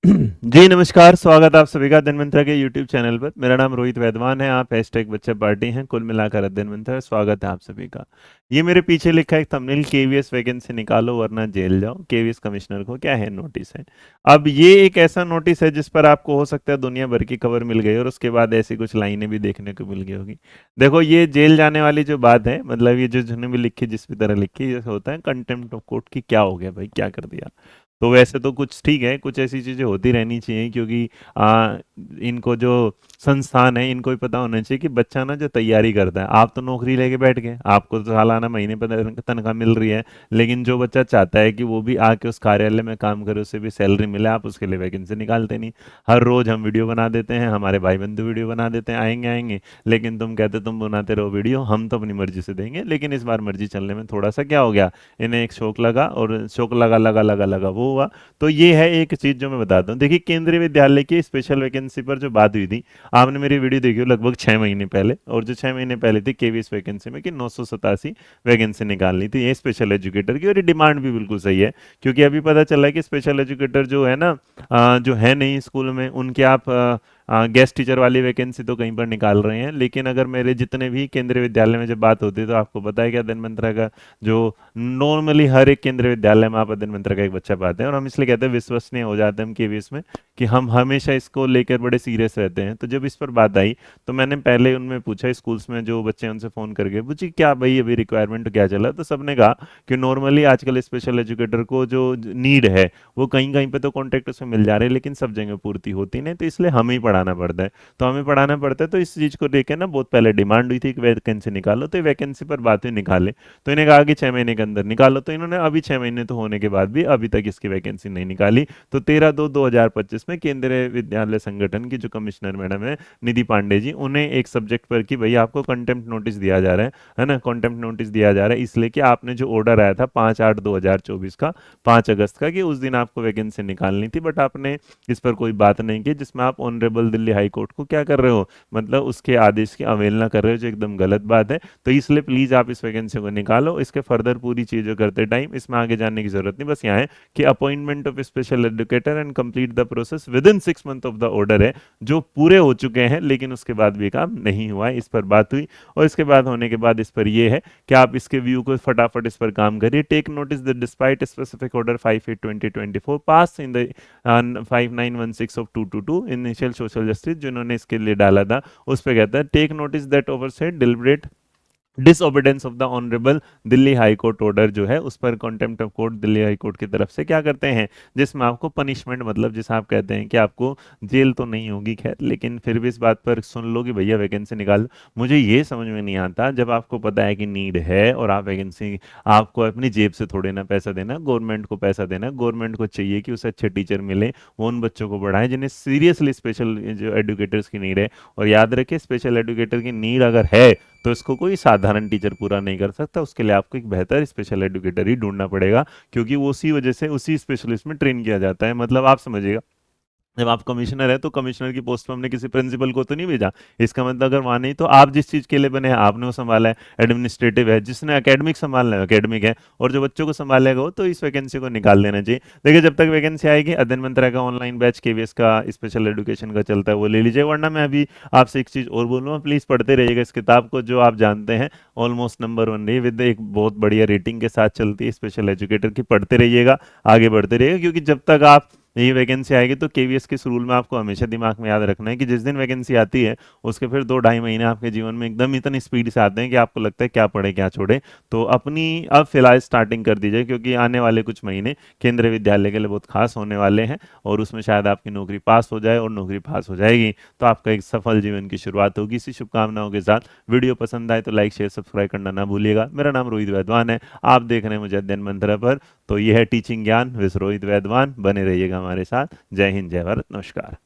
जी नमस्कार, स्वागत आप सभी का अध्ययन मंत्रा के यूट्यूब चैनल पर। मेरा नाम रोहित वैद्यवान है। आप हैशटैग बच्चा पार्टी हैं। कुल मिलाकर अध्ययन मंत्रा, स्वागत है आप सभी का। ये मेरे पीछे लिखा है थंबनेल, केवीएस वैकेंसी निकालो वरना जेल जाओ। केवीएस कमिश्नर को क्या है, नोटिस है। अब ये एक ऐसा नोटिस है जिस पर आपको हो सकता है दुनिया भर की खबर मिल गई और उसके बाद ऐसी कुछ लाइनें भी देखने को मिल गई होगी। देखो, ये जेल जाने वाली जो बात है, मतलब ये जो जिन्होंने भी लिखी, जिस भी तरह लिखी, जैसे होता है कंटेम्प्ट ऑफ कोर्ट की, क्या हो गया भाई, क्या कर दिया। तो वैसे तो कुछ ठीक है, कुछ ऐसी चीज़ें होती रहनी चाहिए, क्योंकि इनको जो संस्थान है इनको भी पता होना चाहिए कि बच्चा ना जो तैयारी करता है, आप तो नौकरी लेके बैठ गए, आपको तो सालाना महीने पर तनख्वाह मिल रही है, लेकिन जो बच्चा चाहता है कि वो भी आके उस कार्यालय में काम करे, उसे भी सैलरी मिले, आप उसके लिए वैकेंसी निकालते नहीं। हर रोज हम वीडियो बना देते हैं, हमारे भाई बंधु वीडियो बना देते हैं, आएंगे आएंगे, लेकिन तुम कहते तुम बनाते रहो वीडियो, हम तो अपनी मर्जी से देंगे। लेकिन इस बार मर्जी चलने में थोड़ा सा क्या हो गया, इन्हें एक शौक लगा, और शौक लगा लगा लगा लगा वो हुआ। तो ये है एक चीज जो मैं बताता हूँ। देखिए, केंद्रीय विद्यालय की स्पेशल वैकेंसी पर जो बात हुई थी, आपने मेरी वीडियो देखी हो लगभग 6 महीने पहले, और जो 6 महीने पहले थी केवीएस वैकेंसी में कि 987 वैकेंसी निकालनी थी ये स्पेशल एजुकेटर की, और ये डिमांड भी बिल्कुल सही है। क्योंकि अभी पता चला है कि स्पेशल एजुकेटर जो है ना, जो है नहीं स्कूल में, उनके आप गेस्ट टीचर वाली वैकेंसी तो कहीं पर निकाल रहे हैं। लेकिन अगर मेरे जितने भी केंद्रीय विद्यालय में जब बात होती है, तो आपको पता है कि अध्ययन मंत्रा का जो नॉर्मली हर एक केंद्रीय विद्यालय में आप अध्ययन मंत्रा का एक बच्चा पाते हैं, और हम इसलिए कहते हैं विश्वसनीय हो जाते हैं हम केवीएस में, कि हम हमेशा इसको लेकर बड़े सीरियस रहते हैं। तो जब इस पर बात आई, तो मैंने पहले उनमें पूछा, स्कूल्स में जो बच्चे हैं उनसे फ़ोन करके पूछी क्या भाई अभी रिक्वायरमेंट क्या चला, तो सबने कहा कि नॉर्मली आजकल स्पेशल एजुकेटर को जो नीड है, वो कहीं कहीं पे तो कॉन्ट्रैक्ट उसमें मिल जा रहे हैं, लेकिन सब जगह पूर्ति होती नहीं, तो इसलिए हमें ही पढ़ाना पड़ता है। तो हमें पढ़ाना पड़ता है, तो इस चीज़ को लेकर ना बहुत पहले डिमांड हुई थी कि वैकेंसी निकालो, तो वैकेंसी पर बात हुई, निकाले। तो इन्हें कहा कि 6 महीने के अंदर निकालो, तो इन्होंने अभी 6 महीने तो होने के बाद भी अभी तक इसकी वैकेंसी नहीं निकाली। तो 13/2/2025 में केंद्रीय विद्यालय संगठन की जो कमिश्नर मैडम है, निधि पांडे जी, उन्हें एक सब्जेक्ट पर कि भैया आपको कंटेम्प्ट नोटिस दिया जा रहा है ना, कंटेम्प्ट नोटिस दिया जा रहा है इसलिए कि आपने जो ऑर्डर आया था 5/8/2024 का, 5 अगस्त का, कि उस दिन आपको वैकेंसी निकालनी थी, बट आपने इस पर कोई बात नहीं की, जिसमें आप ऑनरेबल दिल्ली हाई कोर्ट को क्या कर रहे हो, मतलब उसके आदेश की अवहेलना कर रहे हो, जो एकदम गलत बात है। तो इसलिए प्लीज आप इस वैकेंसी को निकालो। इसके फर्दर पूरी चीजें करते टाइम इसमें आगे जाने की जरूरत नहीं, बस यहाँ है कि appointment of special educator and complete the process with in 6 month of the order है, जो पूरे हो चुके हैं, लेकिन उसके बाद भी काम नहीं हुआ है। इस पर बात हुई, और इसके बाद होने के बाद इस पर यह है कि आप इसके व्यू को फटाफट इस पर काम करिए। Take notice the despite specific order 5/8/2024 pass in the 5916 of 222 initial social justice, जिन्होंने इसके लिए डाला था, उस पर कहता है take notice that overset deliberate disobedience of the honourable Delhi High Court order जो है, उस पर contempt of court Delhi High Court की तरफ से क्या करते हैं, जिसमें आपको पनिशमेंट, मतलब जिसे आप कहते हैं कि आपको जेल तो नहीं होगी खैर, लेकिन फिर भी इस बात पर सुन लो कि भैया वैकेंसी निकाल। मुझे ये समझ में नहीं आता, जब आपको पता है कि नीड है और आप वैकेंसी, आपको अपनी जेब से थोड़े ना पैसा देना, गवर्नमेंट को पैसा देना, गवर्नमेंट को चाहिए कि उसे अच्छे टीचर मिले, वो उन बच्चों को पढ़ाए जिन्हें सीरियसली स्पेशल जो एडुकेटर्स की नीड है। और याद रखिए, स्पेशल एडुकेटर की नीड अगर है, तो इसको कोई साधारण टीचर पूरा नहीं कर सकता, उसके लिए आपको एक बेहतर स्पेशल एडुकेटर ही ढूंढना पड़ेगा, क्योंकि वो उसी वजह से उसी स्पेशलिस्ट में ट्रेन किया जाता है। मतलब आप समझिएगा, जब आप कमिश्नर है तो कमिश्नर की पोस्ट पर हमने किसी प्रिंसिपल को तो नहीं भेजा। इसका मतलब अगर वहां नहीं, तो आप जिस चीज के लिए बने हैं आपने वो संभाला है, एडमिनिस्ट्रेटिव है, जिसने एकेडमिक संभालना है एकेडमिक है, और जो बच्चों को संभालेगा वो तो इस वैकेंसी को निकाल देना चाहिए। देखिए, जब तक वैकेंसी आएगी, अध्ययन मंत्रा का ऑनलाइन बैच केवीएस का स्पेशल एजुकेशन का चलता है, वो ले लीजिए, वरना मैं अभी आपसे एक चीज और बोलूँगा, प्लीज पढ़ते रहिएगा इस किताब को, जो आप जानते हैं ऑलमोस्ट नंबर 1 रही, विद एक बहुत बढ़िया रेटिंग के साथ चलती है स्पेशल एजुकेटर की। पढ़ते रहिएगा, आगे बढ़ते रहिएगा, क्योंकि जब तक आप ये वैकेंसी आएगी, तो केवीएस के इस रूल में आपको हमेशा दिमाग में याद रखना है कि जिस दिन वैकेंसी आती है, उसके फिर 2 ढाई महीने आपके जीवन में एकदम इतनी स्पीड से आते हैं कि आपको लगता है क्या पढ़े क्या छोड़े। तो अपनी अब फिलहाल स्टार्टिंग कर दीजिए, क्योंकि आने वाले कुछ महीने केंद्रीय विद्यालय के लिए बहुत खास होने वाले हैं, और उसमें शायद आपकी नौकरी पास हो जाए, और नौकरी पास हो जाएगी तो आपका एक सफल जीवन की शुरुआत होगी। इसी शुभकामनाओं के साथ, वीडियो पसंद आए तो लाइक शेयर सब्सक्राइब करना ना भूलिएगा। मेरा नाम रोहित वैद्वान है, आप देख रहे हैं मुझे अध्ययन मंत्रा पर। तो यह है टीचिंग ज्ञान विद रोहित वैद्वान, बने रहिएगा हमारे साथ। जय हिंद, जय भारत, नमस्कार।